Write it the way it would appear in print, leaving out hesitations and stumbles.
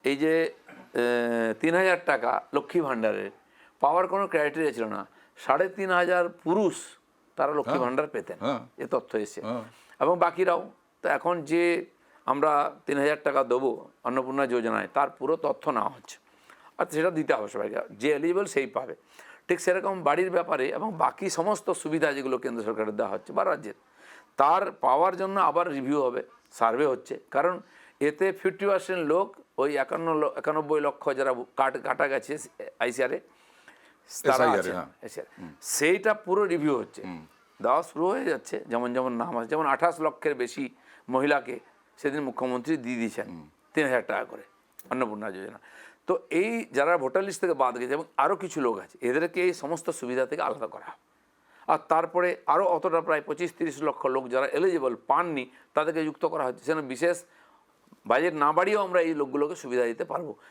এই যে 3,000 টাকা লক্ষ্মী ভাণ্ডারের পাওয়ার কোনো ক্রাইটেরিয়া ছিল না। 3,500 পুরুষ তারা লক্ষ্মী ভাণ্ডার পেতেন, এ তথ্য এসছে। এবং বাকিরাও। তো এখন যে আমরা 3,000 টাকা দেবো অন্নপূর্ণা যোজনায়, তার পুরো তথ্য নেওয়া হচ্ছে, আর সেটা দিতে হবে সবাইকে, যে এলিজিবল সেই পাবে। ঠিক সেরকম বাড়ির ব্যাপারে এবং বাকি সমস্ত সুবিধা যেগুলো কেন্দ্র সরকারের দেওয়া হচ্ছে বা রাজ্যের, তার পাওয়ার জন্য আবার রিভিউ হবে, সার্ভে হচ্ছে। কারণ এতে 50% লোক ওই 91 লক্ষ যারা কাটা গেছে আইসিআরে, তারা আছে, সেইটা পুরো রিভিউ হচ্ছে, দেওয়া শুরু হয়ে যাচ্ছে। যেমন যেমন নাম আছে, যেমন 28 লক্ষের বেশি মহিলাকে সেদিন মুখ্যমন্ত্রী দিয়ে দিয়েছেন 3,000 টাকা করে অন্নপূর্ণা যোজনা। তো এই যারা ভোটার লিস্ট থেকে বাদ গেছে এবং আরও কিছু লোক আছে, এদেরকে এই সমস্ত সুবিধা থেকে আলাদা করা হবে। আর তারপরে আরও অতটা প্রায় 25-30 লক্ষ লোক যারা এলিজিবল পাননি, তাদেরকে যুক্ত করা হচ্ছে। সেখানে বিশেষ বাজেট না বাড়িয়েও আমরা এই লোকগুলোকে সুবিধা দিতে পারবো।